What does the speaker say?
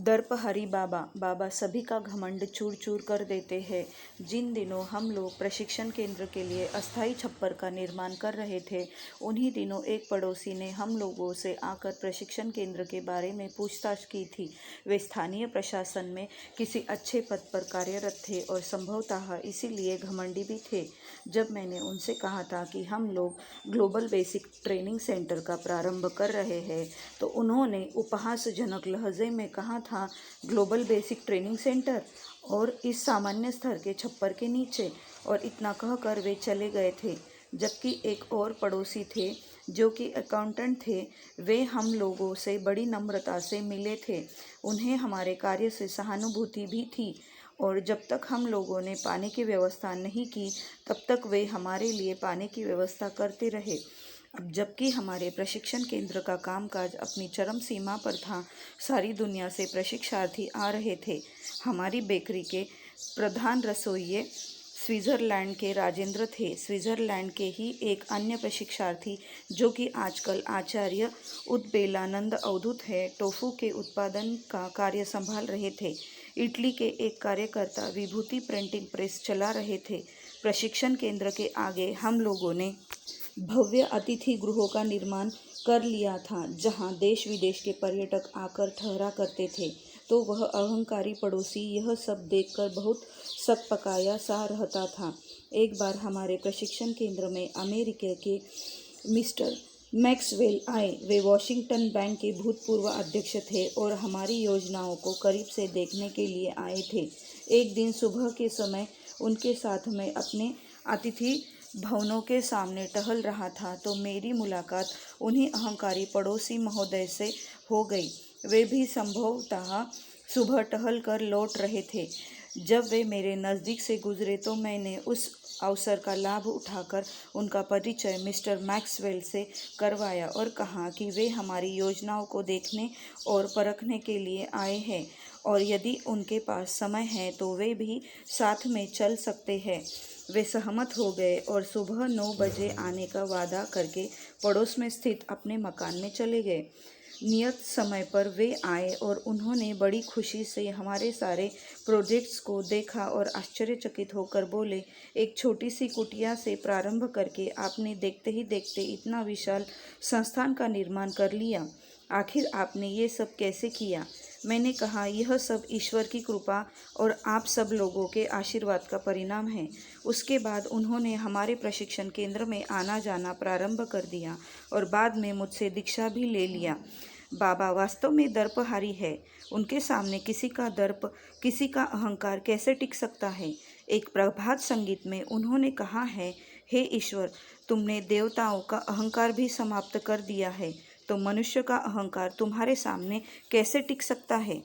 दर्पहारी बाबा बाबा सभी का घमंड चूर चूर कर देते हैं। जिन दिनों हम लोग प्रशिक्षण केंद्र के लिए अस्थायी छप्पर का निर्माण कर रहे थे, उन्हीं दिनों एक पड़ोसी ने हम लोगों से आकर प्रशिक्षण केंद्र के बारे में पूछताछ की थी। वे स्थानीय प्रशासन में किसी अच्छे पद पर कार्यरत थे और संभवतः इसीलिए घमंडी भी थे। जब मैंने उनसे कहा था कि हम लोग ग्लोबल बेसिक ट्रेनिंग सेंटर का प्रारंभ कर रहे हैं, तो उन्होंने उपहासजनक लहजे में कहा था, ग्लोबल बेसिक ट्रेनिंग सेंटर और इस सामान्य स्तर के छप्पर के नीचे, और इतना कहकर वे चले गए थे। जबकि एक और पड़ोसी थे जो कि अकाउंटेंट थे, वे हम लोगों से बड़ी नम्रता से मिले थे। उन्हें हमारे कार्य से सहानुभूति भी थी और जब तक हम लोगों ने पानी की व्यवस्था नहीं की, तब तक वे हमारे लिए पानी की व्यवस्था करते रहे। अब जबकि हमारे प्रशिक्षण केंद्र का कामकाज अपनी चरम सीमा पर था, सारी दुनिया से प्रशिक्षार्थी आ रहे थे। हमारी बेकरी के प्रधान रसोइये स्विट्ज़रलैंड के राजेंद्र थे। स्विट्ज़रलैंड के ही एक अन्य प्रशिक्षार्थी, जो कि आजकल आचार्य उदबेलानंद अवधूत है, टोफू के उत्पादन का कार्य संभाल रहे थे। इटली के एक कार्यकर्ता विभूति प्रिंटिंग प्रेस चला रहे थे। प्रशिक्षण केंद्र के आगे हम लोगों ने भव्य अतिथि गृहों का निर्माण कर लिया था, जहां देश विदेश के पर्यटक आकर ठहरा करते थे। तो वह अहंकारी पड़ोसी यह सब देखकर बहुत सकपकाया सा रहता था। एक बार हमारे प्रशिक्षण केंद्र में अमेरिका के मिस्टर मैक्सवेल आए। वे वॉशिंगटन बैंक के भूतपूर्व अध्यक्ष थे और हमारी योजनाओं को करीब से देखने के लिए आए थे। एक दिन सुबह के समय उनके साथ मैं अपने अतिथि भवनों के सामने टहल रहा था, तो मेरी मुलाकात उन्हीं अहंकारी पड़ोसी महोदय से हो गई। वे भी संभवतः सुबह टहल कर लौट रहे थे। जब वे मेरे नज़दीक से गुजरे तो मैंने उस अवसर का लाभ उठाकर उनका परिचय मिस्टर मैक्सवेल से करवाया और कहा कि वे हमारी योजनाओं को देखने और परखने के लिए आए हैं और यदि उनके पास समय है तो वे भी साथ में चल सकते हैं। वे सहमत हो गए और सुबह 9 बजे आने का वादा करके पड़ोस में स्थित अपने मकान में चले गए। नियत समय पर वे आए और उन्होंने बड़ी खुशी से हमारे सारे प्रोजेक्ट्स को देखा और आश्चर्यचकित होकर बोले, एक छोटी सी कुटिया से प्रारंभ करके आपने देखते ही देखते इतना विशाल संस्थान का निर्माण कर लिया। आखिर आपने ये सब कैसे किया? मैंने कहा, यह सब ईश्वर की कृपा और आप सब लोगों के आशीर्वाद का परिणाम है। उसके बाद उन्होंने हमारे प्रशिक्षण केंद्र में आना जाना प्रारंभ कर दिया और बाद में मुझसे दीक्षा भी ले लिया। बाबा वास्तव में दर्पहारी है। उनके सामने किसी का दर्प, किसी का अहंकार कैसे टिक सकता है? एक प्रभात संगीत में उन्होंने कहा है, हे ईश्वर, तुमने देवताओं का अहंकार भी समाप्त कर दिया है, तो मनुष्य का अहंकार तुम्हारे सामने कैसे टिक सकता है?